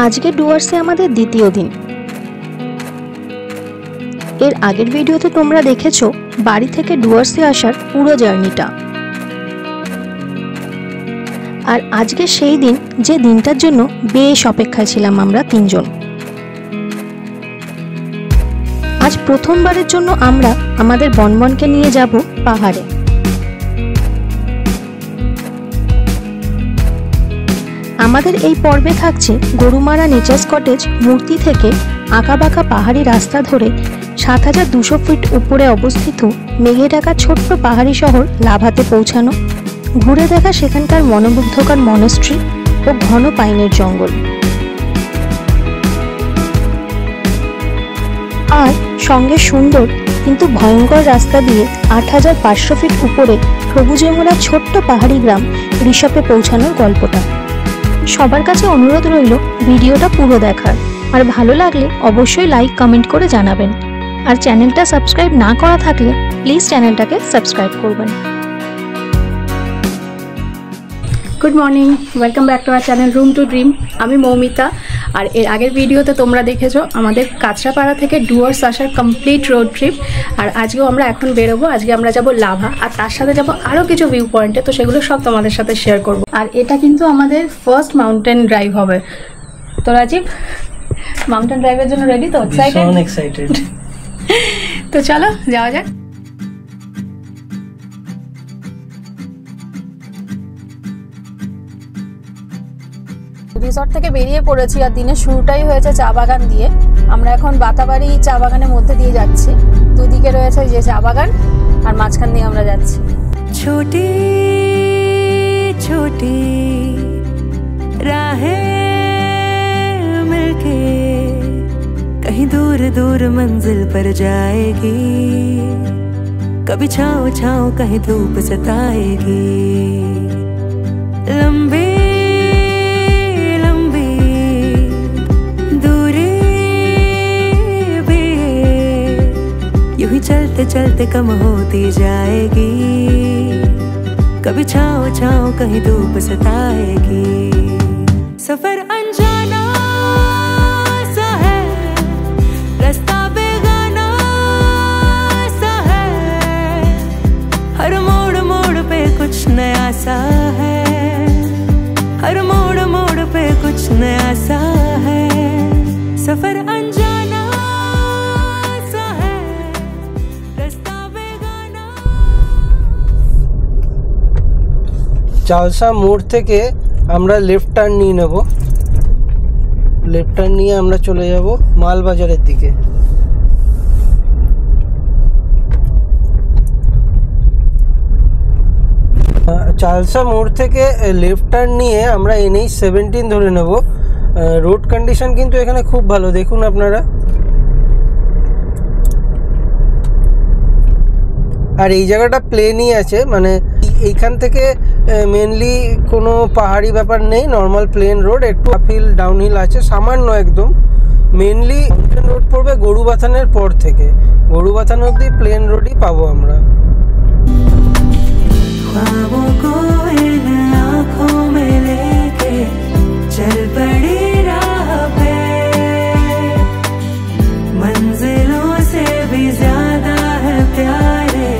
আজকে ডুয়ার্সে আমাদের দ্বিতীয় দিন। এর আগের ভিডিওতে তোমরা দেখেছো বাড়ি থেকে ডুয়ার্সে আসার পুরো জার্নিটা। আর আজকে সেই দিন যে দিনটার জন্য বেশ অপেক্ষায় ছিলাম আমরা তিনজন। আজ প্রথমবারের জন্য আমরা আমাদের বনবনকে নিয়ে যাব পাহাড়ে। আমাদের এই পর্বে থাকছে গরুমারা নেচার্স কটেজ মূর্তি থেকে আঁকাবাঁকা পাহাড়ি রাস্তা ধরে ৭,২০০ ফিট উপরে অবস্থিত মেঘে ঢাকা ছোট্ট পাহাড়ি শহর লাভাতে পৌঁছানো, ঘুরে দেখা সেখানকার মনোমুগ্ধকর মনস্ট্রি ও ঘন পাইনের জঙ্গল। আর সঙ্গে সুন্দর কিন্তু ভয়ঙ্কর রাস্তা দিয়ে ৮,৫০০ ফিট উপরে সবুজে মোড়া ছোট্ট পাহাড়ি গ্রাম ঋষভে পৌঁছানোর গল্পটা। সবার কাছে অনুরোধ রইল ভিডিওটা পুরো দেখার, আর ভালো লাগলে অবশ্যই লাইক কমেন্ট করে জানাবেন। আর চ্যানেলটা সাবস্ক্রাইব না করা থাকলে প্লিজ চ্যানেলটাকে সাবস্ক্রাইব করবেন। Good morning, welcome back to our channel room to dream. আমি মৌমিতা। আর এর আগের ভিডিওতে তোমরা দেখেছো আমাদের কাঁচরাপাড়া থেকে ডুয়ার্স আসার কমপ্লিট রোড ট্রিপ। আর আজকেও আমরা এখন বেরোবো। আজকে আমরা যাব লাভা, আর তার সাথে যাব আরও কিছু ভিউ পয়েন্টে। তো সেগুলো সব তোমাদের সাথে শেয়ার করব। আর এটা কিন্তু আমাদের ফার্স্ট মাউন্টেন ড্রাইভ হবে। তো রাজীব, মাউন্টেন ড্রাইভের জন্য রেডি তো? এক্সাইটেড। তো চলো যাওয়া যাক। রিসর্ট থেকে বেরিয়ে পড়েছি, আর দিনের শুরুটাই হয়েছে চা বাগান দিয়ে। আমরা এখন বাতাবাড়ি চা বাগানের মধ্যে দিয়ে যাচ্ছি। দুদিকে রয়েছে যে চা বাগান, আর মাঝখান দিয়ে আমরা যাচ্ছি। ছোটি ছোটি রাহে মিলকে कहीं दूर दूर मंजिल पर जाएगी, कभी छाँव छाँव कहीं धूप सताएगी। लंबी लंबी दूरी भी यूं ही चलते चलते कम होती जाएगी, कभी छाँव छाँव कहीं धूप सताएगी। सफर अनजाना कुछ नया सा है, हर मोड़ मोड़ पे कुछ नया सा है, सफर अनजाना सा है, रास्ता बेगाना। চালসা মোড় থেকে আমরা লেফট টার্ন নিয়ে নেব। লেফট টার্ন নিয়ে আমরা চলে যাব মালবাজারের দিকে। চালসা মোড় থেকে লেফট টার্ন নিয়ে আমরা NH-17 ধরে নেব। রোড কন্ডিশন কিন্তু এখানে খুব ভালো, দেখুন আপনারা। আর এই জায়গাটা প্লেনই আছে, মানে এইখান থেকে মেনলি কোনো পাহাড়ি ব্যাপার নেই, নর্মাল প্লেন রোড। একটু আপহিল ডাউনহিল আছে সামান্য একদম। মেনলি মাউন্টেন রোড পড়বে গরুবাথানের পর থেকে। গরুবাথান অবধি প্লেন রোডই পাবো আমরা। ख्वाबों को इन आँखों में लेके चल पड़ी राह पे, मंजिलों से भी ज्यादा है प्यारे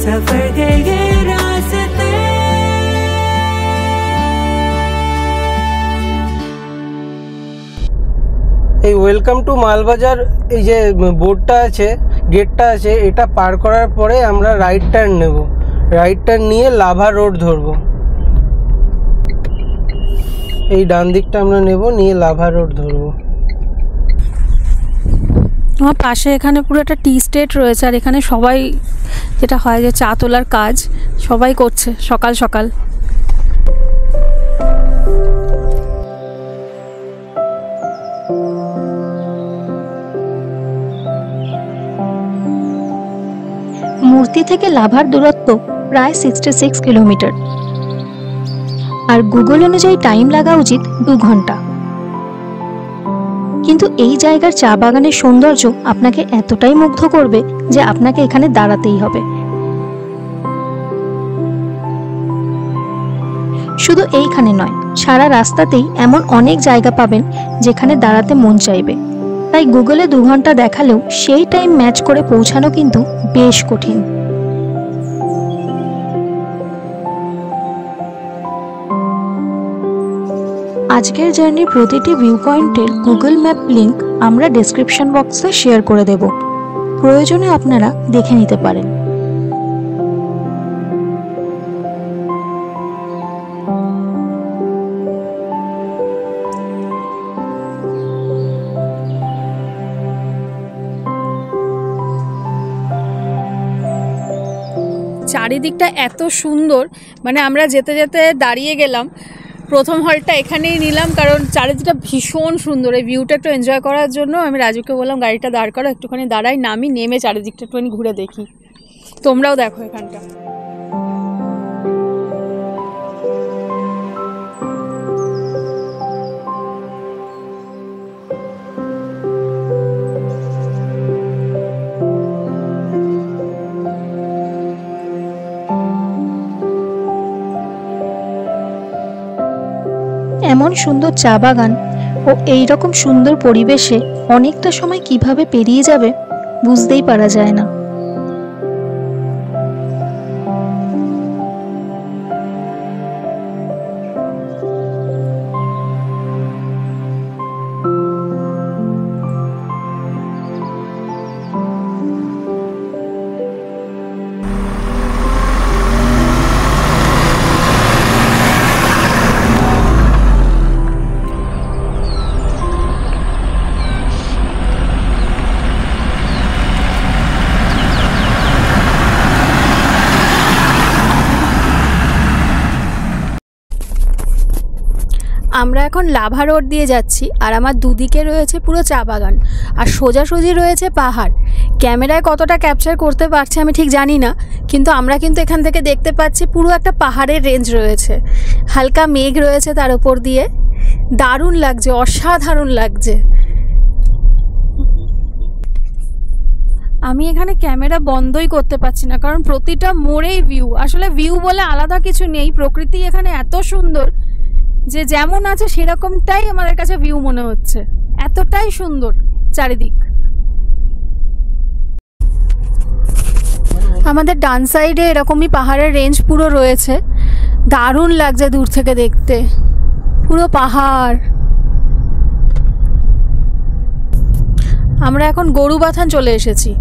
सफर के ये रास्ते। এই ওয়েলকাম টু মালবাজার এই যে বোর্ডটা আছে, গেটটা আছে, এটা পার করার পরে আমরা রাইট টার্ন নেব। রাইট টার্ন নিয়ে লাভা রোড ধরবো। এই ডান দিকটা আমরা নেব, নিয়ে লাভা রোড ধরবো। আমার পাশে এখানে পুরো একটা টি স্টেট রয়েছে, আর এখানে সবাই যেটা হয় যে চা তোলার কাজ সবাই করছে সকাল সকাল। মূর্তি থেকে লাভার দূরত্ব প্রায় 66 কিলোমিটার, আর গুগল অনুযায়ী টাইম লাগা উচিত 2 ঘন্টা। কিন্তু এই জায়গার চা বাগানের সৌন্দর্য আপনাকে এতটাই মুগ্ধ করবে যে আপনাকে এখানে দাঁড়াতেই হবে। শুধু এইখানে নয়, সারা রাস্তাতেই এমন অনেক জায়গা পাবেন যেখানে দাঁড়াতে মন চাইবে। তাই গুগলে 2 ঘন্টা দেখালেও সেই টাইম ম্যাচ করে পৌঁছানো কিন্তু বেশ কঠিন। আজকের জার্নির প্রতিটি ভিউ পয়েন্টের গুগল ম্যাপ লিংক আমরা ডেসক্রিপশন বক্সে শেয়ার করে দেব, প্রয়োজনে আপনারা দেখে নিতে পারেন। চারিদিকটা এত সুন্দর, মানে আমরা যেতে যেতে দাঁড়িয়ে গেলাম। প্রথম হলটা এখানেই নিলাম কারণ চারিদিকটা ভীষণ সুন্দর। এই ভিউটা একটু এনজয় করার জন্য আমি রাজুকে বললাম গাড়িটা দাঁড় করো, একটুখানি দাঁড়াই, নামি, নেমে চারিদিকটা একটুখানি ঘুরে দেখি। তোমরাও দেখো এখানটা। এমন সুন্দর চা বাগান ও এই রকম সুন্দর পরিবেশে অনেকটা সময় কিভাবে পেরিয়ে যাবে বুঝতেই পারা যায় না। আমরা এখন লাভা রোড দিয়ে যাচ্ছি আর আমার দুদিকে রয়েছে পুরো চা বাগান আর সোজাসুজি রয়েছে পাহাড়। ক্যামেরায় কতটা ক্যাপচার করতে পারছে আমি ঠিক জানি না, কিন্তু আমরা কিন্তু এখান থেকে দেখতে পাচ্ছি পুরো একটা পাহাড়ের রেঞ্জ রয়েছে, হালকা মেঘ রয়েছে তার উপর দিয়ে। দারুণ লাগছে, অসাধারণ লাগছে। আমি এখানে ক্যামেরা বন্ধই করতে পারছি না কারণ প্রতিটা মোড়েই ভিউ। আসলে ভিউ বলে আলাদা কিছু নেই, প্রকৃতি এখানে এত সুন্দর যে যেমন আছে সেরকমটাই আমাদের কাছে ভিউ মনে হচ্ছে, এতটাই সুন্দর চারিদিক। আমাদের ডান সাইডে এরকমই পাহাড়ের রেঞ্জ পুরো রয়েছে, দারুণ লাগছে দূর থেকে দেখতে, পুরো পাহাড়। আমরা এখন গরুবাথান চলে এসেছি।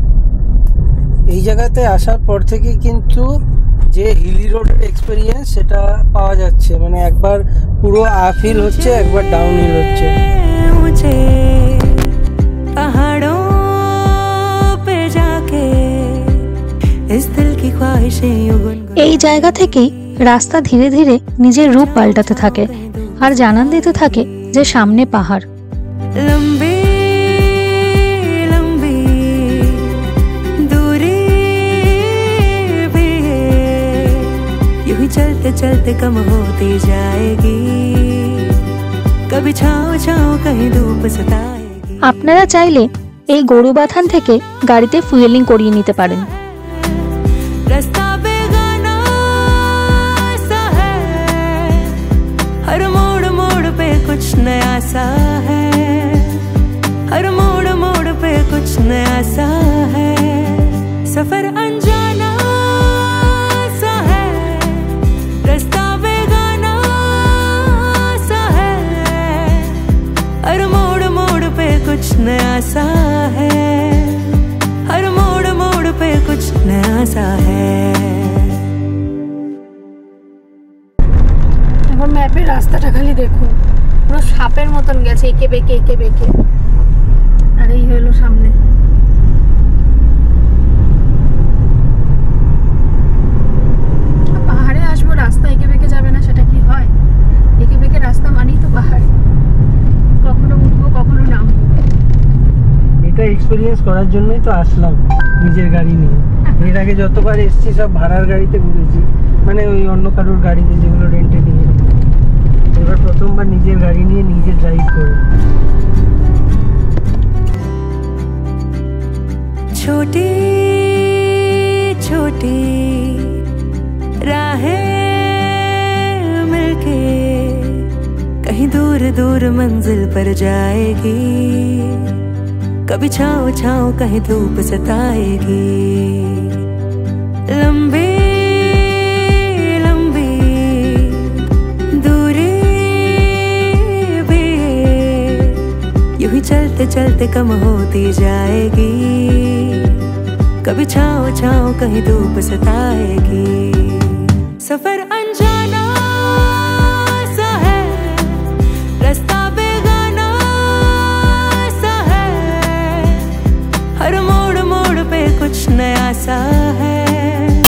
এই জায়গাতে আসার পর থেকে কিন্তু যে হিলি রোডের এক্সপেরিয়েন্স সেটা পাওয়া যাচ্ছে, মানে একবার পুরো আপহিল হচ্ছে, একবার ডাউনহিল হচ্ছে। मुझे पहाड़ों पे जाके इस दिल की ख्वाहिशें এই জায়গা থেকেই রাস্তা ধীরে ধীরে নিজের রূপ পাল্টাতে থাকে আর জানান দিতে থাকে যে সামনে পাহাড়। लंबी लंबी दूरी भी है, यूं ही चलते चलते कम होती जाएगी, कभी छाँव छाँव कहीं धूप सताएगी। আপনারা চাইলে এই গরুবাথান থেকে গাড়িতে ফুয়েলিং করিয়ে নিতে পারেন। रास्ता बेगाना सा है, हर मोड़ मोड़ पे कुछ नया सा है, हर मोड़ मोड़ पे कुछ नया सा है, सफर अनजाना सा है, रास्ता बेगाना सा है, हर मोड़ मोड़ पे कुछ नया सा है, हर मोड़ मोड़ पे कुछ नया सा है। এখন ম্যাপের রাস্তাটা খালি দেখুন, পুরো সাপের মতন গেছে, এঁকে বেঁকে এঁকে বেঁকে। আর এই হলো সামনে। পাহাড়ে আসবো, রাস্তা এঁকে বেঁকে যাবে না সেটা কি হয়? এঁকে বেঁকে রাস্তা মানেই তো পাহাড়, কখনো উঠবো কখনো নামবো। এটা এক্সপেরিয়েন্স করার জন্যই তো আসলাম নিজের গাড়ি নিয়ে। এর আগে যতবার এসেছি সব ভাড়ার গাড়িতে ঘুরেছি, মানে ওই অন্য কারোর গাড়িতে যেগুলো রেন্টে নিয়ে। এবার প্রথমবার নিজের গাড়ি নিয়ে নিজে ড্রাইভ করে। छोटी छोटी राहें मिलके दूर दूर मंजिल पर जाएगी, कभी छाँव छाँव कहीं धूप सताएगी। लंबी लंबी दूरी भी यूं ही चलते चलते कम होती जाएगी, कभी छाँव छाँव कहीं धूप सताएगी। सफर